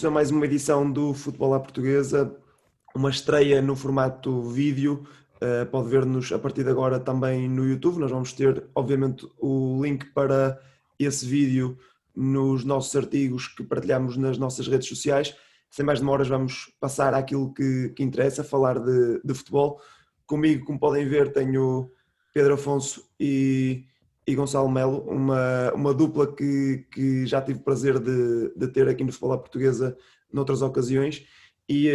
bem-vindos a mais uma edição do Futebol à Portuguesa, uma estreia no formato vídeo. Pode ver-nos a partir de agora também no YouTube. Nós vamos ter, obviamente, o link para esse vídeo nos nossos artigos que partilhamos nas nossas redes sociais. Sem mais demoras, vamos passar àquilo que interessa, falar de futebol. Comigo, como podem ver, tenho Pedro Afonso e Gonçalo Melo, uma dupla que já tive o prazer de ter aqui no Futebol à Portuguesa noutras ocasiões. E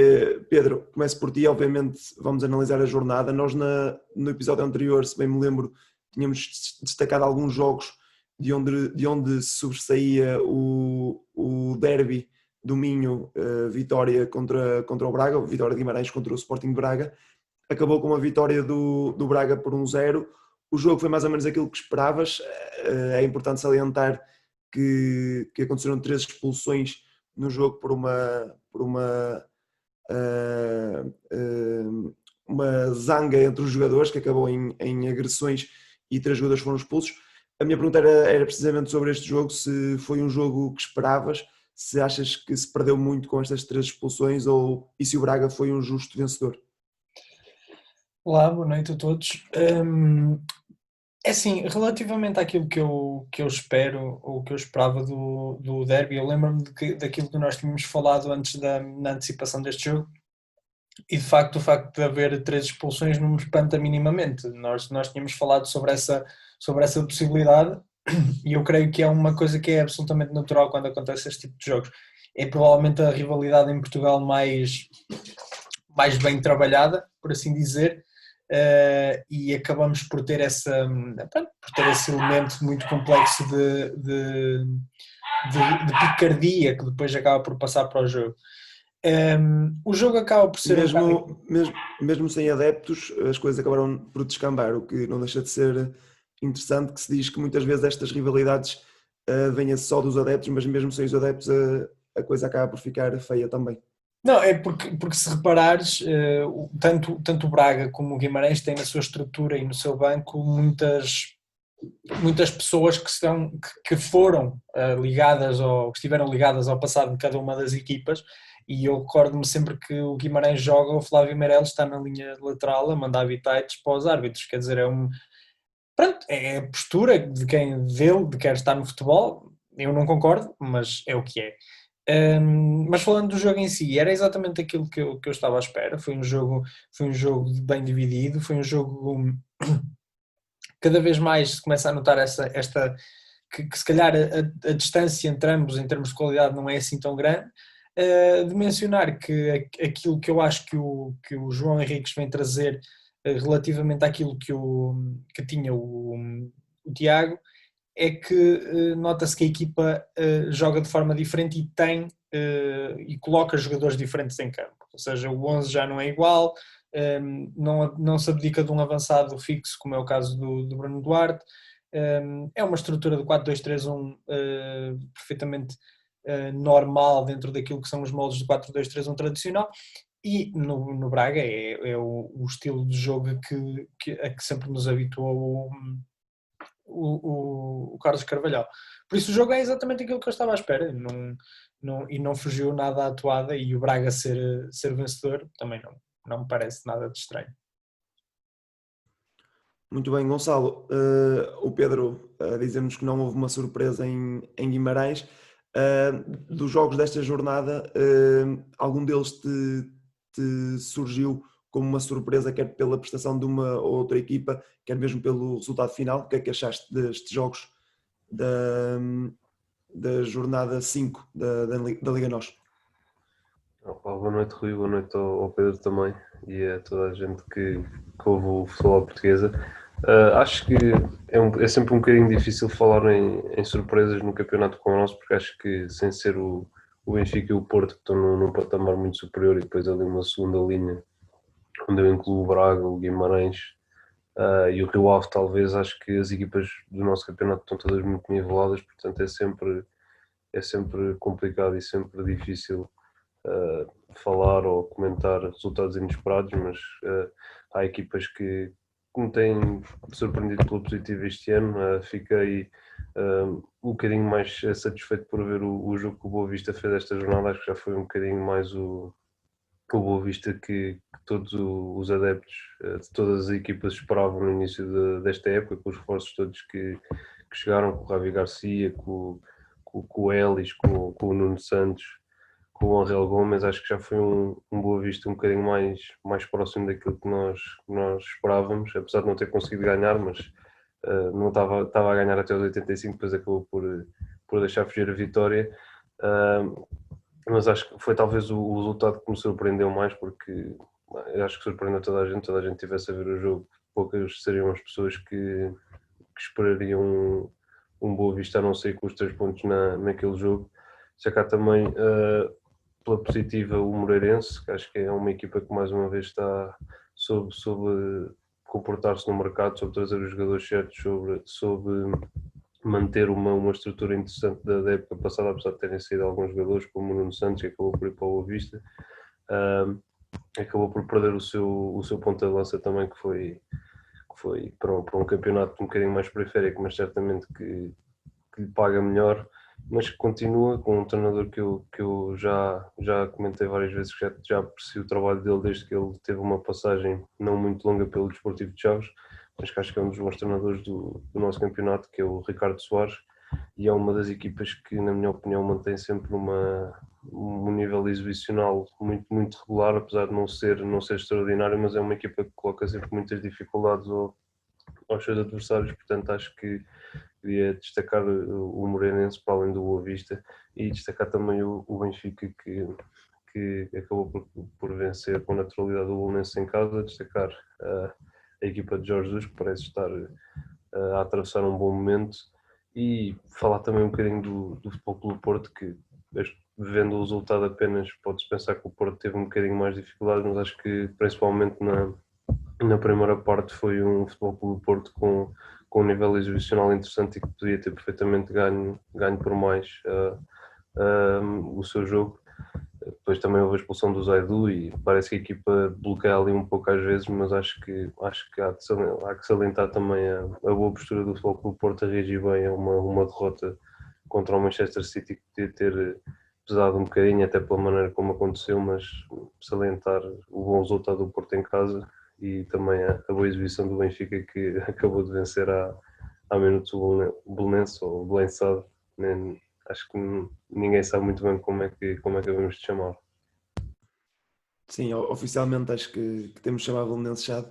Pedro, começo por ti. Obviamente vamos analisar a jornada. Nós no episódio anterior, se bem me lembro, tínhamos destacado alguns jogos de onde se sobressaía o derby do Minho, vitória contra o Braga, vitória de Guimarães contra o Sporting Braga. Acabou com a vitória do Braga por 1-0. O jogo foi mais ou menos aquilo que esperavas. É importante salientar que aconteceram 3 expulsões no jogo por uma zanga entre os jogadores que acabou em agressões e 3 jogadores foram expulsos. A minha pergunta era precisamente sobre este jogo, se foi um jogo que esperavas, se achas que se perdeu muito com estas 3 expulsões e se o Braga foi um justo vencedor. Olá, boa noite a todos. É assim, relativamente àquilo que eu espero ou que eu esperava do derby, eu lembro-me daquilo que nós tínhamos falado antes na antecipação deste jogo, e de facto o facto de haver 3 expulsões não me espanta minimamente. Nós tínhamos falado sobre essa possibilidade, e eu creio que é uma coisa que é absolutamente natural quando acontece este tipo de jogos. É provavelmente a rivalidade em Portugal mais bem trabalhada, por assim dizer. E acabamos por ter esse elemento muito complexo de picardia que depois acaba por passar para o jogo. O jogo acaba por ser mesmo sem adeptos, as coisas acabaram por descambar, o que não deixa de ser interessante, que se diz que muitas vezes estas rivalidades vêm só dos adeptos, mas mesmo sem os adeptos a coisa acaba por ficar feia também. Não, é porque se reparares, tanto o Braga como o Guimarães têm na sua estrutura e no seu banco muitas pessoas que foram ligadas ou que estiveram ligadas ao passado de cada uma das equipas, e eu recordo-me sempre que o Guimarães joga, o Flávio Meireles está na linha lateral a mandar bitites para os árbitros. Quer dizer, é a postura de quem quer estar no futebol. Eu não concordo, mas é o que é. Mas falando do jogo em si, era exatamente aquilo que eu estava à espera. Foi um jogo bem dividido, foi um jogo cada vez mais se começa a notar que se calhar a distância entre ambos em termos de qualidade não é assim tão grande. De mencionar que aquilo que eu acho que o João Henriques vem trazer relativamente àquilo que tinha o Tiago, é que nota-se que a equipa joga de forma diferente e coloca jogadores diferentes em campo. Ou seja, o 11 já não é igual, não se abdica de um avançado fixo, como é o caso do Bruno Duarte. É uma estrutura de 4-2-3-1 perfeitamente normal dentro daquilo que são os moldes de 4-2-3-1 tradicional. E no Braga é o estilo de jogo a que sempre nos habituou o Carlos Carvalhal. Por isso o jogo é exatamente aquilo que eu estava à espera, e não fugiu nada à toada, e o Braga ser vencedor também não me parece nada de estranho. Muito bem, Gonçalo. O Pedro diz-nos que não houve uma surpresa em Guimarães. Dos jogos desta jornada, algum deles te surgiu como uma surpresa, quer pela prestação de uma ou outra equipa, quer mesmo pelo resultado final? O que é que achaste destes jogos da jornada 5 da Liga NOS? Boa noite, Rui, boa noite ao Pedro também e a toda a gente que ouve o futebol portuguesa. Acho que é sempre um bocadinho difícil falar em surpresas no campeonato como o nosso, porque acho que sem ser o Benfica e o Porto, que estão num patamar muito superior, e depois ali uma segunda linha onde eu incluo o Braga, o Guimarães e o Rio Ave, talvez. Acho que as equipas do nosso campeonato estão todas muito niveladas, portanto é sempre complicado e sempre difícil falar ou comentar resultados inesperados, mas há equipas que que me tem surpreendido pelo positivo este ano. Fiquei um bocadinho mais satisfeito por ver o jogo que o Boa Vista fez esta jornada. Acho que já foi um bocadinho mais o Boa Vista que todos os adeptos de todas as equipas esperavam no início desta época, com os reforços todos que chegaram, com o Javi Garcia, com o Elis, com o Nuno Santos, com o Angel Gomes. Acho que já foi um Boa Vista um bocadinho mais próximo daquilo que nós esperávamos, apesar de não ter conseguido ganhar, mas não estava a ganhar até os 85, depois acabou por deixar fugir a vitória. Mas acho que foi talvez o resultado que me surpreendeu mais, porque eu acho que surpreendeu toda a gente tivesse a ver o jogo. Poucas seriam as pessoas que esperariam um Boa Vista, a não ser com os 3 pontos naquele jogo. Destacar também pela positiva o Moreirense, que acho que é uma equipa que mais uma vez está soube comportar-se no mercado, sobre trazer os jogadores certos, sobre manter uma estrutura interessante da época passada, apesar de terem saído alguns jogadores, como o Nuno Santos, que acabou por ir para o Boa Vista. Acabou por perder o seu ponta de lança também, que foi para um campeonato um bocadinho mais periférico, mas certamente que lhe paga melhor, mas que continua com um treinador que eu já comentei várias vezes, que já aprecio o trabalho dele desde que ele teve uma passagem não muito longa pelo Desportivo de Chaves, mas que acho que é um dos bons treinadores do nosso campeonato, que é o Ricardo Soares, e é uma das equipas que, na minha opinião, mantém sempre um nível exibicional muito regular, apesar de não ser extraordinário, mas é uma equipa que coloca sempre muitas dificuldades aos seus adversários. Portanto, acho que queria destacar o Moreirense para além do Boa Vista, e destacar também o Benfica, que acabou por vencer com naturalidade o Bolonenses em casa. Destacar a equipa de Jorge Jesus, que parece estar a atravessar um bom momento, e falar também um bocadinho do Futebol Clube Porto, que, vendo o resultado apenas, pode-se pensar que o Porto teve um bocadinho mais dificuldade, mas acho que principalmente na primeira parte foi um Futebol Clube Porto com um nível exibicional interessante e que podia ter perfeitamente ganho por mais o seu jogo. Depois também houve a expulsão do Zaidu e parece que a equipa bloqueia ali um pouco às vezes, mas acho que há que salientar também a boa postura do Futebol Clube Porto, a reagir bem a uma derrota contra o Manchester City, que podia ter pesado um bocadinho, até pela maneira como aconteceu, mas salientar o bom resultado do Porto em casa e também a boa exibição do Benfica, que acabou de vencer há minutos o Belenenses, ou o Belençado. Acho que ninguém sabe muito bem como é que vamos te chamar. Sim, oficialmente acho que temos de chamar Belenenses Chade.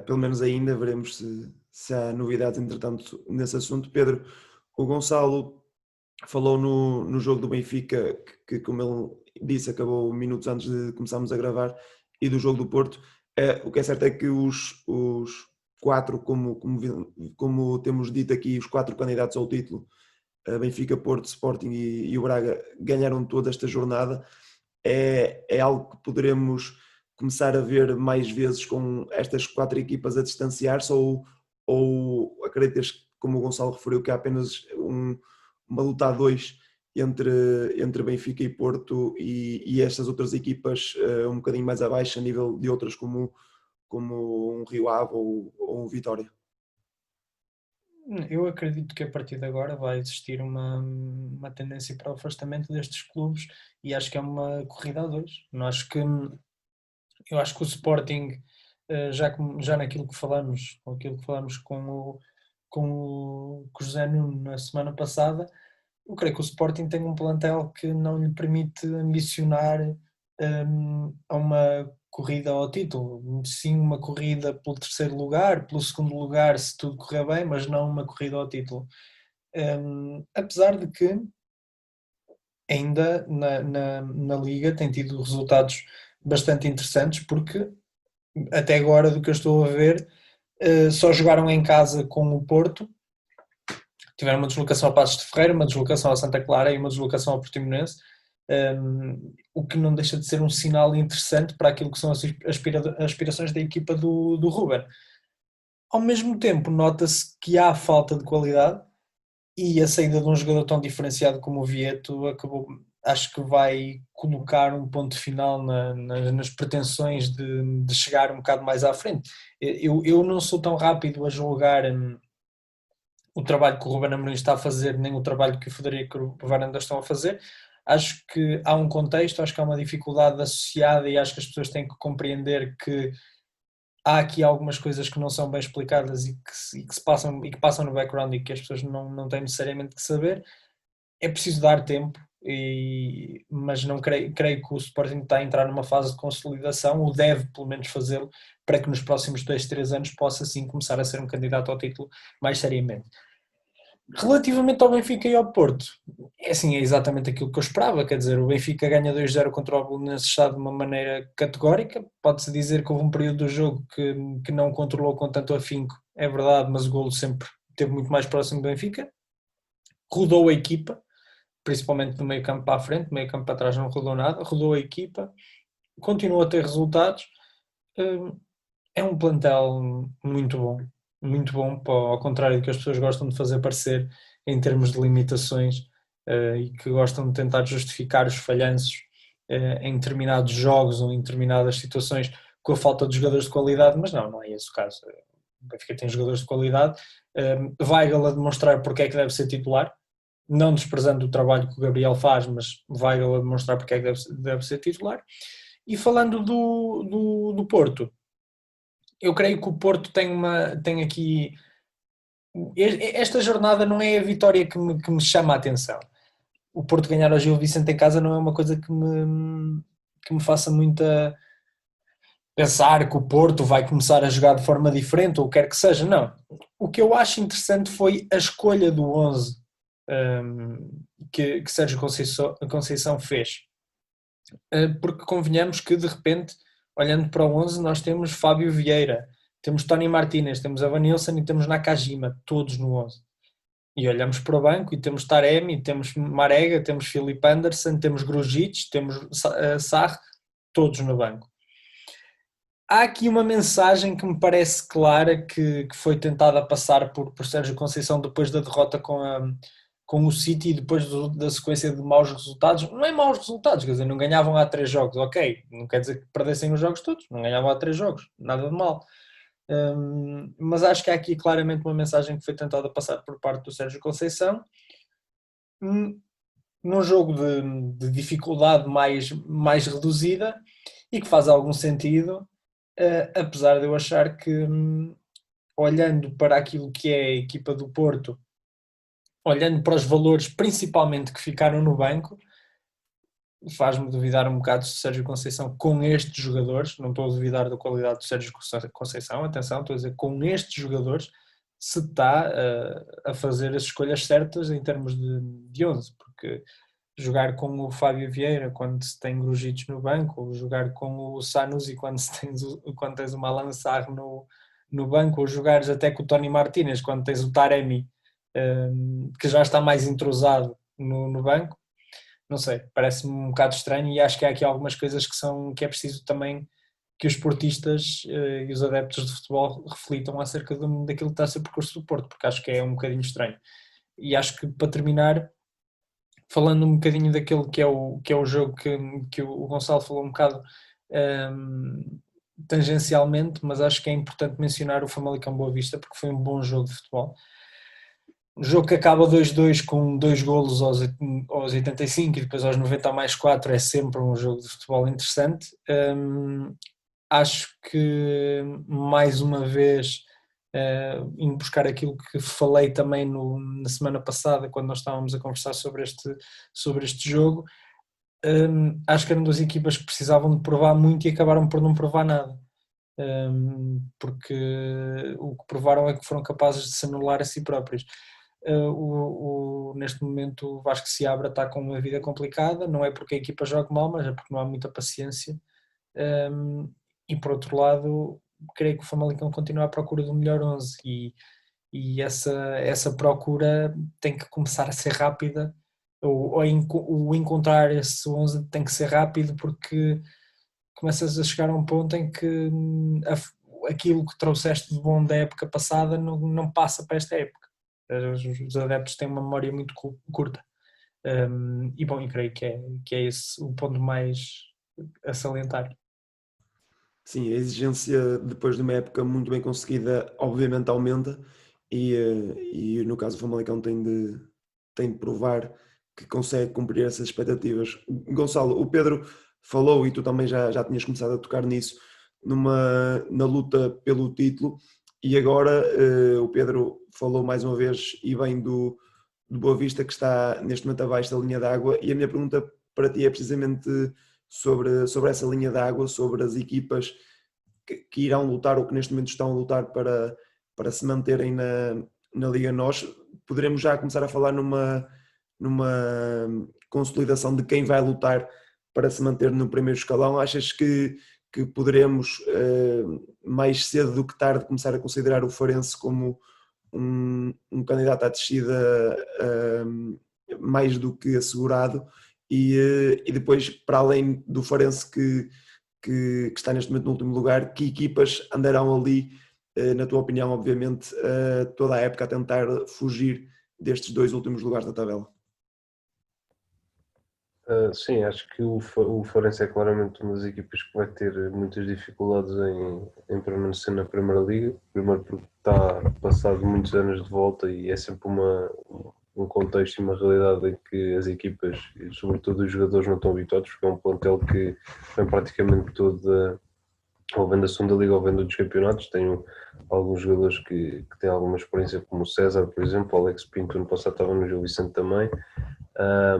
Pelo menos ainda veremos se há novidades entretanto nesse assunto. Pedro, o Gonçalo falou no jogo do Benfica, que como ele disse, acabou minutos antes de começarmos a gravar, e do jogo do Porto. O que é certo é que os 4, como temos dito aqui, os 4 candidatos ao título, Benfica, Porto, Sporting e o Braga, ganharam toda esta jornada. É algo que poderemos começar a ver mais vezes, com estas 4 equipas a distanciar-se, ou acreditas, como o Gonçalo referiu, que há apenas uma luta a 2 entre Benfica e Porto, e estas outras equipas um bocadinho mais abaixo a nível de outras como um Rio Ave ou um Vitória? Eu acredito que a partir de agora vai existir uma tendência para o afastamento destes clubes, e acho que é uma corrida a 2. Eu acho que o Sporting, já naquilo que falamos, com o José Nuno na semana passada, eu creio que o Sporting tem um plantel que não lhe permite ambicionar a uma corrida ao título. Sim, uma corrida pelo 3º lugar, pelo 2º lugar, se tudo correr bem, mas não uma corrida ao título. Apesar de que ainda na Liga tem tido resultados bastante interessantes, porque até agora, do que eu estou a ver, só jogaram em casa com o Porto, tiveram uma deslocação a Paços de Ferreira, uma deslocação a Santa Clara e uma deslocação ao Portimonense, o que não deixa de ser um sinal interessante para aquilo que são as aspirações da equipa do Ruben. Ao mesmo tempo, nota-se que há falta de qualidade, e a saída de um jogador tão diferenciado como o Vieto acho que vai colocar um ponto final nas pretensões de chegar um bocado mais à frente. Eu não sou tão rápido a julgar o trabalho que o Ruben Amorim está a fazer, nem o trabalho que o Frederico e o Varandas estão a fazer. Acho que há um contexto, acho que há uma dificuldade associada e acho que as pessoas têm que compreender que há aqui algumas coisas que não são bem explicadas e que que passam no background e que as pessoas não têm necessariamente que saber. É preciso dar tempo, mas não creio que o Sporting está a entrar numa fase de consolidação, ou deve pelo menos fazê-lo, para que nos próximos 2-3 anos possa sim começar a ser um candidato ao título mais seriamente. Relativamente ao Benfica e ao Porto, é assim, é exatamente aquilo que eu esperava, quer dizer, o Benfica ganha 2-0 contra o Belenenses de uma maneira categórica, pode-se dizer que houve um período do jogo que não controlou com tanto afinco, é verdade, mas o golo sempre esteve muito mais próximo do Benfica, rodou a equipa, principalmente do meio campo para a frente, meio campo para trás não rodou nada, rodou a equipa, continuou a ter resultados, é um plantel muito bom, ao contrário do que as pessoas gostam de fazer parecer em termos de limitações e que gostam de tentar justificar os falhanços em determinados jogos ou em determinadas situações com a falta de jogadores de qualidade, mas não é esse o caso. O Benfica tem jogadores de qualidade, Weigl a demonstrar porque é que deve ser titular, não desprezando o trabalho que o Gabriel faz, mas Weigl a demonstrar porque é que deve ser titular. E falando do Porto, eu creio que o Porto tem aqui... Esta jornada não é a vitória que me chama a atenção. O Porto ganhar ao Gil Vicente em casa não é uma coisa que me faça muita pensar que o Porto vai começar a jogar de forma diferente ou quer que seja, não. O que eu acho interessante foi a escolha do 11 que Sérgio Conceição fez. Porque convenhamos que de repente, olhando para o 11, nós temos Fábio Vieira, temos Tony Martínez, temos Evanilson e temos Nakajima, todos no 11. E olhamos para o banco e temos Taremi, temos Marega, temos Filipe Anderson, temos Grujic, temos Sarr, todos no banco. Há aqui uma mensagem que me parece clara que foi tentada passar por Sérgio Conceição depois da derrota com o City e depois da sequência de maus resultados. Não é maus resultados, quer dizer, não ganhavam há 3 jogos, ok, não quer dizer que perdessem os jogos todos, não ganhavam há 3 jogos, nada de mal. Mas acho que há aqui claramente uma mensagem que foi tentada passar por parte do Sérgio Conceição num jogo de dificuldade mais reduzida e que faz algum sentido, apesar de eu achar que olhando para aquilo que é a equipa do Porto, olhando para os valores principalmente que ficaram no banco, faz-me duvidar um bocado se Sérgio Conceição com estes jogadores, não estou a duvidar da qualidade do Sérgio Conceição, atenção, estou a dizer com estes jogadores se está a fazer as escolhas certas em termos de 11, porque jogar com o Fábio Vieira quando se tem Grujic no banco, ou jogar com o Sanusi quando tens o Malang Sarr no banco, ou jogares até com o Tony Martínez quando tens o Taremi, que já está mais entrosado no banco, não sei, parece-me um bocado estranho e acho que há aqui algumas coisas que é preciso também que os esportistas e os adeptos de futebol reflitam acerca daquilo que está a ser o percurso do Porto, porque acho que é um bocadinho estranho. E acho que, para terminar, falando um bocadinho daquele que é o jogo que o Gonçalo falou um bocado tangencialmente, mas acho que é importante mencionar o Famalicão Boa Vista, porque foi um bom jogo de futebol. Um jogo que acaba 2-2 com 2 golos aos 85 e depois aos 90 mais 4 é sempre um jogo de futebol interessante. Acho que mais uma vez indo buscar aquilo que falei também na semana passada quando nós estávamos a conversar sobre este jogo, acho que eram 2 equipas que precisavam de provar muito e acabaram por não provar nada, porque o que provaram é que foram capazes de se anular a si próprios. Neste momento o Vasco Seabra está com uma vida complicada, não é porque a equipa joga mal, mas é porque não há muita paciência, e por outro lado creio que o Famalicão continua à procura do melhor 11 e essa procura tem que começar a ser rápida, ou encontrar esse 11 tem que ser rápido, porque começas a chegar a um ponto em que aquilo que trouxeste de bom da época passada não passa para esta época. Os adeptos têm uma memória muito curta. E bom, e creio que é esse o ponto mais a salientar. Sim, a exigência depois de uma época muito bem conseguida obviamente aumenta e no caso o Famalicão tem de provar que consegue cumprir essas expectativas. Gonçalo, o Pedro falou e tu também já tinhas começado a tocar nisso na luta pelo título e agora o Pedro falou mais uma vez e bem do Boa Vista que está neste momento abaixo da linha d'água e a minha pergunta para ti é precisamente sobre essa linha d'água, sobre as equipas que irão lutar ou que neste momento estão a lutar para se manterem na Liga NOS. Poderemos já começar a falar numa consolidação de quem vai lutar para se manter no primeiro escalão. Achas que poderemos, mais cedo do que tarde, começar a considerar o Farense como um candidato à descida mais do que assegurado e depois, para além do Farense que está neste momento no último lugar, que equipas andarão ali, na tua opinião, obviamente, toda a época a tentar fugir destes dois últimos lugares da tabela? Sim, acho que o Farense é claramente uma das equipas que vai ter muitas dificuldades em permanecer na Primeira Liga. Primeiro porque está passado muitos anos de volta e é sempre um contexto e uma realidade em que as equipas, e sobretudo os jogadores, não estão habituados, porque é um plantel que vem praticamente todo ou vem da segunda liga ou vem de outros campeonatos. Tenho alguns jogadores que têm alguma experiência, como o César, por exemplo, o Alex Pinto, no passado estava no Gil Vicente também.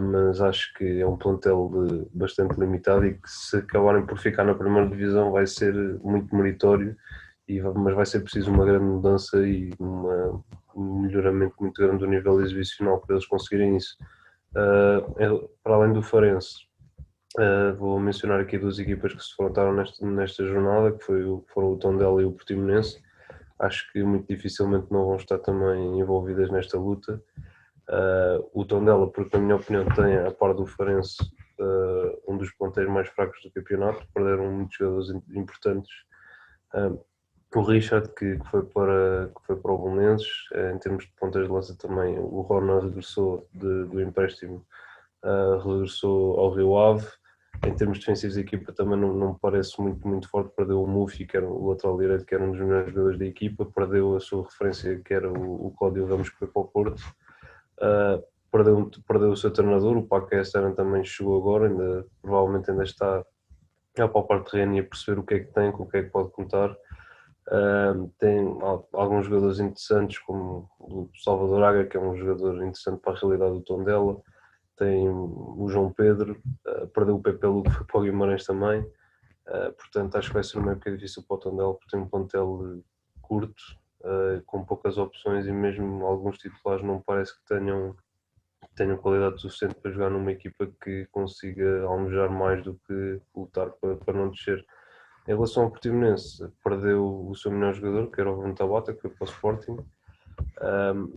Mas acho que é um plantel bastante limitado e que se acabarem por ficar na primeira divisão vai ser muito meritório, mas vai ser preciso uma grande mudança e um melhoramento muito grande do nível exibicional para eles conseguirem isso. Para além do Farense, vou mencionar aqui duas equipas que se enfrentaram nesta jornada, que foram o Tondela e o Portimonense. Acho que muito dificilmente não vão estar também envolvidas nesta luta. O Tondela, porque na minha opinião tem, a par do Farense, um dos plantéis mais fracos do campeonato, perderam muitos jogadores importantes. O Richard, que foi para o Belenenses, em termos de pontas de lança também, o Rona regressou do empréstimo, regressou ao Rio Ave. Em termos defensivos, a equipa também não me parece muito forte. Perdeu o Mufi, que era o lateral direito, que era um dos melhores jogadores da equipa, perdeu a sua referência, que era o Cláudio Ramos, que foi para o Porto. Perdeu o seu treinador, o Paco Esteban também chegou agora, provavelmente ainda está a palpar terreno e a perceber o que é que tem, com o que é que pode contar. Tem alguns jogadores interessantes, como o Salvador Aga, que é um jogador interessante para a realidade do Tondela. Tem o João Pedro, perdeu o Pepe Lu, que foi para o Guimarães também. Portanto, acho que vai ser uma época difícil para o Tondela, porque tem um plantel curto, com poucas opções, e mesmo alguns titulares não parece que tenham qualidade suficiente para jogar numa equipa que consiga almejar mais do que lutar para não descer. Em relação ao Portimonense, perdeu o seu melhor jogador, que era o Bruno Tabata, que foi para o Sporting,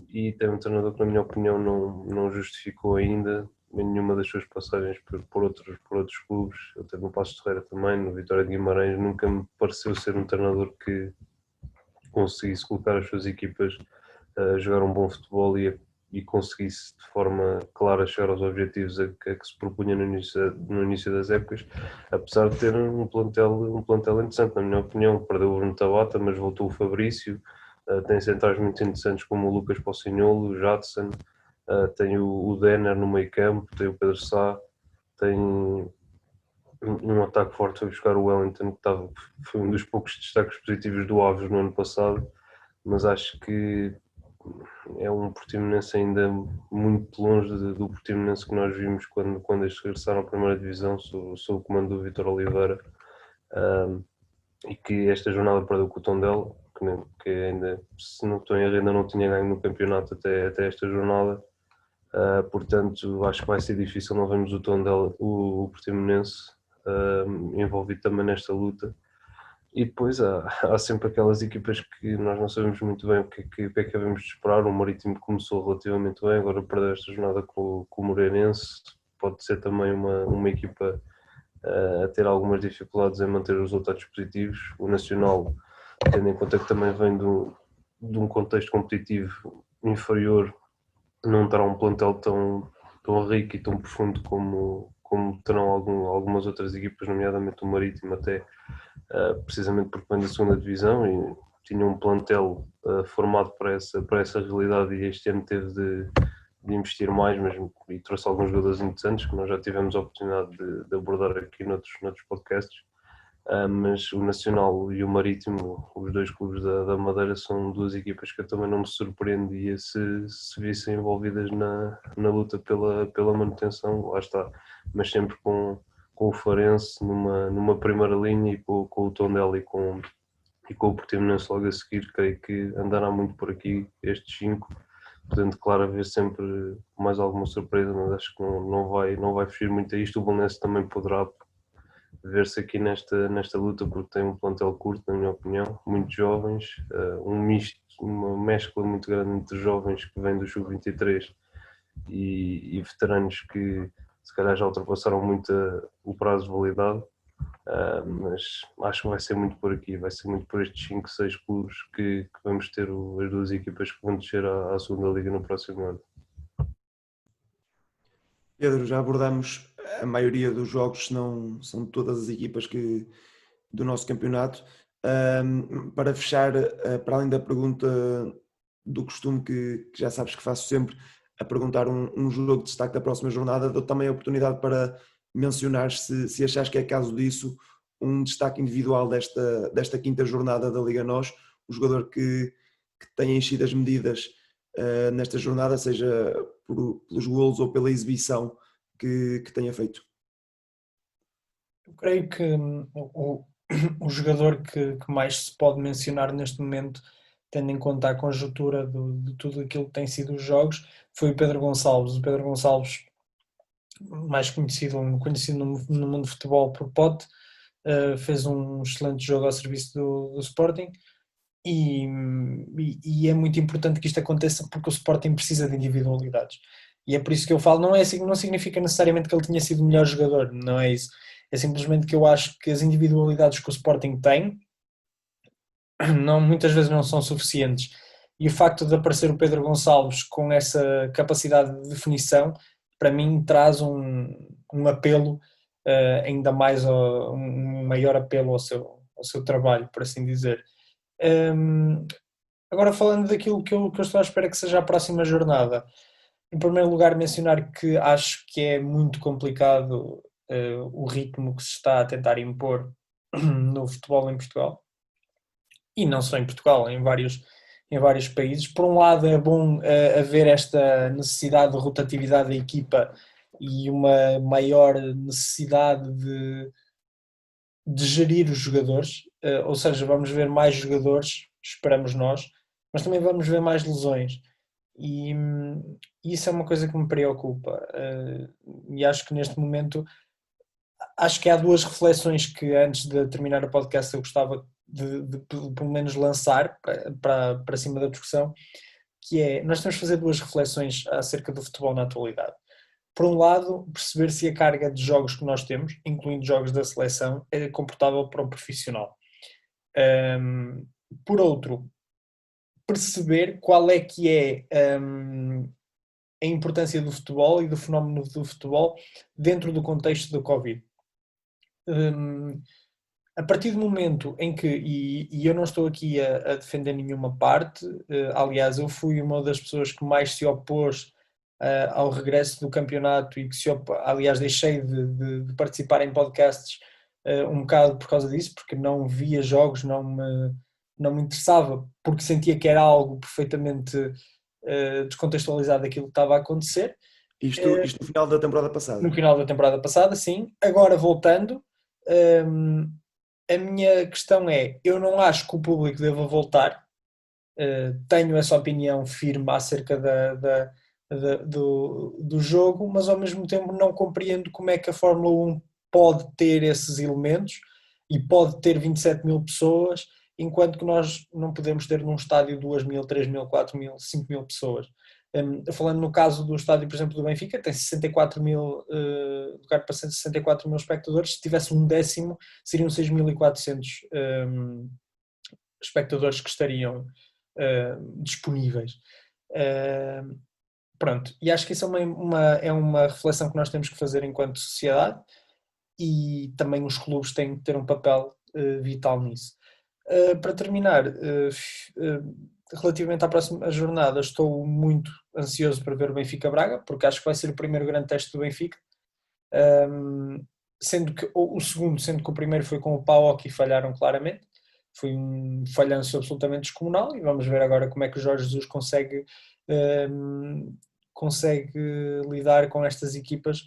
e tem um treinador que, na minha opinião, não justificou ainda em nenhuma das suas passagens por outros clubes. Ele teve no Paços de Ferreira também, no Vitória de Guimarães. Nunca me pareceu ser um treinador que conseguisse colocar as suas equipas a jogar um bom futebol e conseguisse de forma clara chegar aos objetivos a que se propunha no início das épocas, apesar de ter um plantel interessante, na minha opinião. Perdeu o Bruno Tabata, mas voltou o Fabrício. Tem centrais muito interessantes como o Lucas Pocinholo, o Jadson, tem o Denner no meio campo, tem o Pedro Sá, tem um ataque forte. Foi buscar o Wellington, que foi um dos poucos destaques positivos do Aves no ano passado, mas acho que é um Portimonense ainda muito longe do Portimonense que nós vimos quando eles regressaram à primeira divisão, sob o comando do Vítor Oliveira, e que esta jornada perdeu com o Tondela, que ainda, se não estou em erro, ainda não tinha ganho no campeonato até esta jornada. Portanto, acho que vai ser difícil não vermos o Tondela, o Portimonense, envolvido também nesta luta. E depois há sempre aquelas equipas que nós não sabemos muito bem o que é que devemos esperar. O Marítimo começou relativamente bem, agora perdeu esta jornada com o Moreirense. Pode ser também uma equipa a ter algumas dificuldades em manter os resultados positivos. O Nacional, tendo em conta que também vem de um contexto competitivo inferior, não terá um plantel tão rico e tão profundo como terão algumas outras equipas, nomeadamente o Marítimo, até precisamente porque vem da segunda divisão e tinha um plantel formado para essa realidade, e este ano teve de investir mais, mesmo, e trouxe alguns jogadores interessantes que nós já tivemos a oportunidade de abordar aqui noutros podcasts. Mas o Nacional e o Marítimo, os dois clubes da Madeira, são duas equipas que eu também não me surpreendia se vissem envolvidas na luta pela manutenção, lá está, mas sempre com o Farense numa primeira linha, e com o Tondela e com o Portimonense logo a seguir. Creio que andará muito por aqui estes 5, podendo, claro, haver sempre mais alguma surpresa, mas acho que não vai fugir muito a isto. O Belenenses também poderá ver-se aqui nesta luta, porque tem um plantel curto, na minha opinião, muito jovens, uma mescla muito grande entre jovens que vêm do Sub-23 e veteranos que se calhar já ultrapassaram muito o prazo de validade. Mas acho que vai ser muito por aqui, vai ser muito por estes 5, 6 clubes que vamos ter as duas equipas que vão descer à segunda liga no próximo ano. Pedro, já abordamos a maioria dos jogos, se não são todas as equipas do nosso campeonato. Para fechar, para além da pergunta do costume que já sabes que faço sempre, a perguntar um jogo de destaque da próxima jornada, dou também a oportunidade para mencionar, se achares que é caso disso, um destaque individual desta quinta jornada da Liga NOS, o jogador que tem enchido as medidas nesta jornada, seja pelos golos ou pela exibição que tenha feito. Eu creio que o jogador que mais se pode mencionar neste momento, tendo em conta a conjuntura de tudo aquilo que tem sido os jogos, foi o Pedro Gonçalves. O Pedro Gonçalves, mais conhecido no mundo de futebol por Pote, fez um excelente jogo ao serviço do Sporting, e é muito importante que isto aconteça, porque o Sporting precisa de individualidades. E é por isso que eu falo, não significa necessariamente que ele tinha sido o melhor jogador, não é isso. É simplesmente que eu acho que as individualidades que o Sporting tem muitas vezes não são suficientes. E o facto de aparecer o Pedro Gonçalves com essa capacidade de definição, para mim traz um apelo, ainda mais, um maior apelo ao seu trabalho, por assim dizer. Agora, falando daquilo que eu estou à espera que seja a próxima jornada, em primeiro lugar mencionar que acho que é muito complicado o ritmo que se está a tentar impor no futebol em Portugal, e não só em Portugal, em vários países. Por um lado é bom haver esta necessidade de rotatividade da equipa e uma maior necessidade de gerir os jogadores, ou seja, vamos ver mais jogadores, esperamos nós, mas também vamos ver mais lesões. E isso é uma coisa que me preocupa, e acho que neste momento há duas reflexões que, antes de terminar o podcast, eu gostava de pelo menos lançar para cima da discussão, que é: nós temos de fazer duas reflexões acerca do futebol na atualidade. Por um lado, perceber se a carga de jogos que nós temos, incluindo jogos da seleção, é comportável para um profissional. Por outro, perceber qual é que é a importância do futebol e do fenómeno do futebol dentro do contexto da Covid. A partir do momento em que, e eu não estou aqui a defender nenhuma parte, aliás, eu fui uma das pessoas que mais se opôs ao regresso do campeonato, e que aliás deixei de participar em podcasts um bocado por causa disso, porque não via jogos, não me interessava, porque sentia que era algo perfeitamente descontextualizado daquilo que estava a acontecer. Isto no final da temporada passada. No final da temporada passada, sim. Agora, voltando, a minha questão é: eu não acho que o público deva voltar, tenho essa opinião firme acerca do jogo, mas ao mesmo tempo não compreendo como é que a Fórmula 1 pode ter esses elementos e pode ter 27 mil pessoas, enquanto que nós não podemos ter num estádio 2 mil, 3 mil, 4 mil, 5 mil pessoas. Falando no caso do estádio, por exemplo, do Benfica, tem 64 mil, lugar para 64 mil espectadores. Se tivesse um décimo, seriam 6.400 espectadores que estariam disponíveis. Pronto, e acho que isso é uma reflexão que nós temos que fazer enquanto sociedade e também os clubes têm que ter um papel vital nisso. Para terminar, relativamente à próxima jornada, estou muito ansioso para ver o Benfica Braga, porque acho que vai ser o primeiro grande teste do Benfica, sendo que o segundo, sendo que o primeiro foi com o PAOK e falharam claramente, foi um falhanço absolutamente descomunal, e vamos ver agora como é que o Jorge Jesus consegue lidar com estas equipas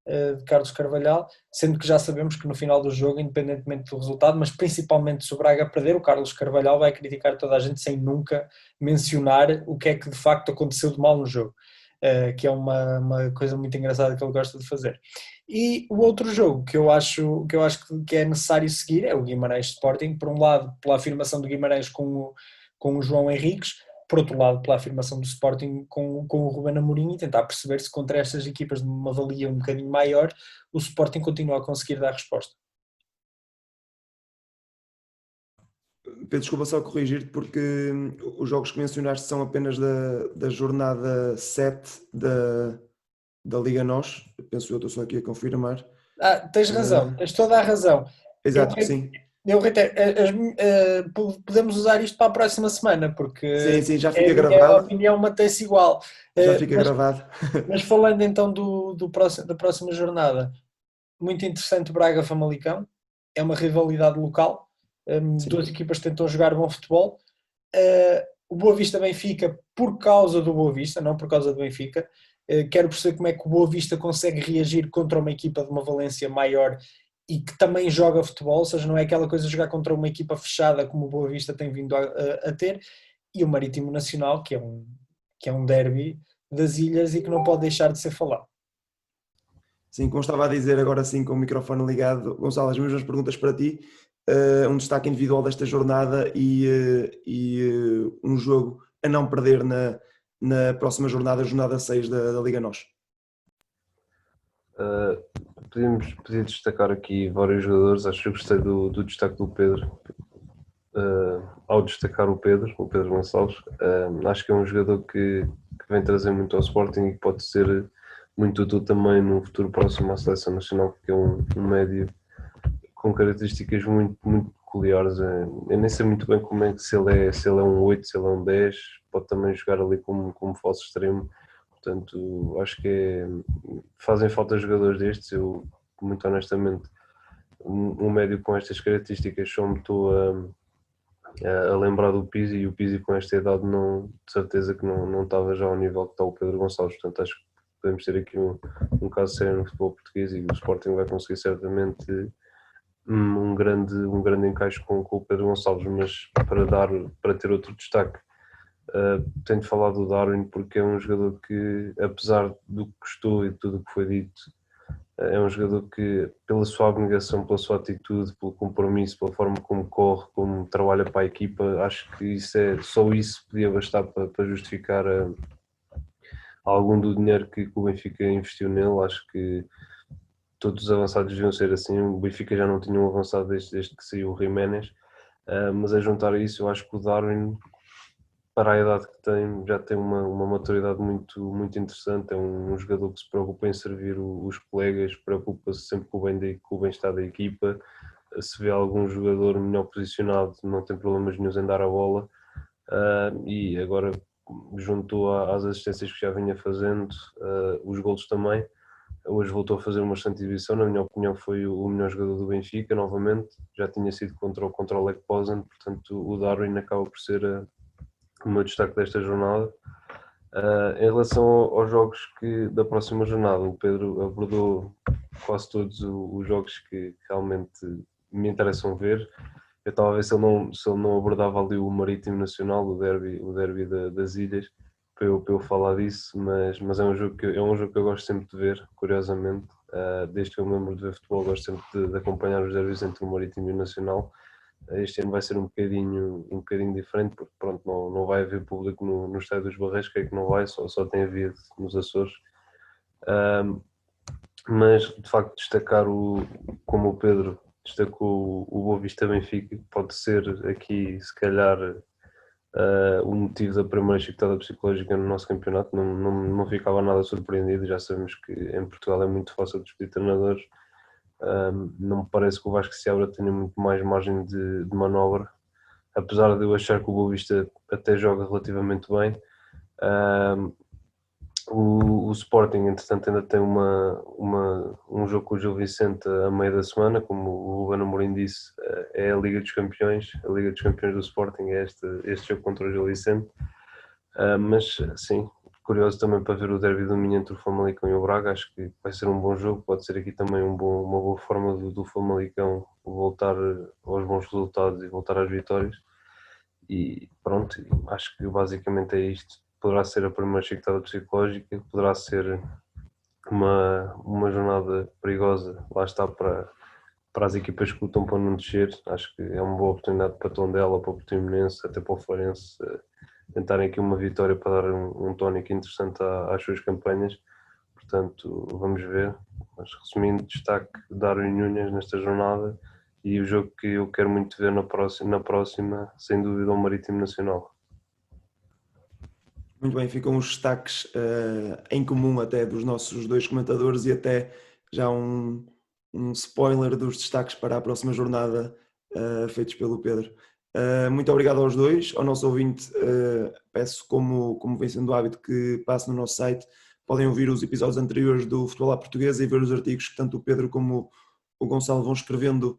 de Carlos Carvalhal, sendo que já sabemos que no final do jogo, independentemente do resultado, mas principalmente se o Braga perder, o Carlos Carvalhal vai criticar toda a gente sem nunca mencionar o que é que de facto aconteceu de mal no jogo, que é uma coisa muito engraçada que ele gosta de fazer. E o outro jogo que eu acho que é necessário seguir é o Guimarães Sporting, por um lado pela afirmação do Guimarães com o João Henriques, por outro lado, pela afirmação do Sporting com o Ruben Amorim, e tentar perceber se contra estas equipas de uma valia um bocadinho maior, o Sporting continua a conseguir dar resposta. Pedro, desculpa só corrigir-te, porque os jogos que mencionaste são apenas da jornada 7 da Liga NOS. Penso eu, estou só aqui a confirmar. Tens razão, tens toda a razão. Exato, sim. Eu reitero, podemos usar isto para a próxima semana, porque Sim, já a fica minha gravado. opinião mantém-se igual. Já fica gravado. Mas falando então da próxima jornada, muito interessante o Braga-Famalicão, é uma rivalidade local, duas equipas que tentam jogar bom futebol. O Boa Vista-Benfica, por causa do Boa Vista, não por causa do Benfica, quero perceber como é que o Boa Vista consegue reagir contra uma equipa de uma valência maior e que também joga futebol, ou seja, não é aquela coisa de jogar contra uma equipa fechada como o Boa Vista tem vindo a ter, e o Marítimo Nacional, que é um derby das ilhas e que não pode deixar de ser falado. Sim, como estava a dizer agora sim com o microfone ligado, Gonçalo, as mesmas perguntas para ti. Um destaque individual desta jornada e um jogo a não perder na próxima jornada, jornada 6 da Liga NOS. Podia destacar aqui vários jogadores. Acho que eu gostei do destaque do Pedro. Ao destacar o Pedro Gonçalves, acho que é um jogador que vem trazer muito ao Sporting e que pode ser muito útil também no futuro próximo à Seleção Nacional, porque é um médio com características muito, muito peculiares. Eu nem sei muito bem como é que se ele é um 8, se ele é um 10, pode também jogar ali como falso extremo. Portanto, acho que fazem falta jogadores destes. Eu, muito honestamente, um médio com estas características só me estou a lembrar do Pizzi, e o Pizzi com esta idade não, de certeza que não estava já ao nível que está o Pedro Gonçalves. Portanto, acho que podemos ter aqui um caso sério no futebol português, e o Sporting vai conseguir certamente um grande encaixe com o Pedro Gonçalves. Mas para ter outro destaque, tenho de falar do Darwin, porque é um jogador que, apesar do que custou e de tudo o que foi dito, é um jogador que, pela sua abnegação, pela sua atitude, pelo compromisso, pela forma como corre, como trabalha para a equipa, acho que só isso podia bastar para justificar algum do dinheiro que o Benfica investiu nele. Acho que todos os avançados deviam ser assim. O Benfica já não tinha um avançado desde que saiu o Jiménez, mas a juntar a isso, eu acho que o Darwin, para a idade que tem, já tem uma maturidade muito, muito interessante. É um jogador que se preocupa em servir os colegas, preocupa-se sempre com o bem-estar da equipa. Se vê algum jogador melhor posicionado, não tem problemas nenhum em dar a bola. E agora, junto às assistências que já vinha fazendo, os golos também. Hoje voltou a fazer uma excelente exibição. Na minha opinião, foi o melhor jogador do Benfica, novamente. Já tinha sido contra o Lech Poznan, portanto o Darwin acaba por ser o meu destaque desta jornada. Em relação aos jogos da próxima jornada, o Pedro abordou quase todos os jogos que realmente me interessam ver. Eu estava a ver se ele não abordava ali o Marítimo Nacional, o derby das Ilhas, para eu falar disso, mas é um jogo que eu gosto sempre de ver, curiosamente. Desde que eu me lembro de ver futebol, gosto sempre de acompanhar os derbys entre o Marítimo e o Nacional. Este ano vai ser um bocadinho diferente, porque pronto, não vai haver público no Estádio dos Barreiros, que é que não vai, só tem havido nos Açores. Mas de facto destacar, como o Pedro destacou, o Boa Vista Benfica, pode ser aqui se calhar o motivo da primeira chicotada psicológica no nosso campeonato. Não ficava nada surpreendido. Já sabemos que em Portugal é muito fácil despedir treinadores. Não me parece que o Vasco Seabra tenha muito mais margem de manobra, apesar de eu achar que o Boa Vista até joga relativamente bem. O Sporting, entretanto, ainda tem um jogo com o Gil Vicente a meio da semana. Como o Ruben Amorim disse, é a Liga dos Campeões. A Liga dos Campeões do Sporting é este jogo contra o Gil Vicente. Mas, sim, curioso também para ver o derby do Minho entre o Famalicão e o Braga. Acho que vai ser um bom jogo. Pode ser aqui também uma boa forma do Famalicão voltar aos bons resultados e voltar às vitórias. E pronto, acho que basicamente é isto. Poderá ser a primeira chicotada psicológica, poderá ser uma jornada perigosa, lá está, para as equipas que lutam para não descer. Acho que é uma boa oportunidade para Tondela, para o Portimonense, até para o Farense, tentarem aqui uma vitória para dar um tónico interessante às suas campanhas. Portanto, vamos ver. Mas resumindo, destaque Darwin Núñez nesta jornada, e o jogo que eu quero muito ver na próxima, sem dúvida, é o Marítimo Nacional. Muito bem, ficam os destaques em comum até dos nossos dois comentadores, e até já um spoiler dos destaques para a próxima jornada feitos pelo Pedro. Muito obrigado aos dois. Ao nosso ouvinte, peço, como vem sendo hábito, que passe no nosso site. Podem ouvir os episódios anteriores do Futebol à Portuguesa e ver os artigos que tanto o Pedro como o Gonçalo vão escrevendo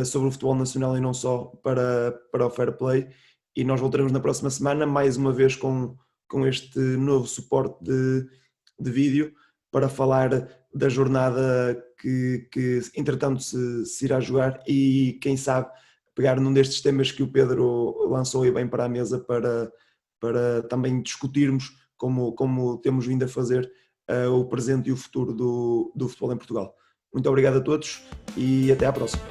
sobre o futebol nacional e não só, para o Fair Play. E nós voltaremos na próxima semana, mais uma vez com este novo suporte de vídeo, para falar da jornada que entretanto se irá jogar, e quem sabe pegar num destes temas que o Pedro lançou e bem para a mesa, para também discutirmos, como temos vindo a fazer, o presente e o futuro do futebol em Portugal. Muito obrigado a todos e até à próxima.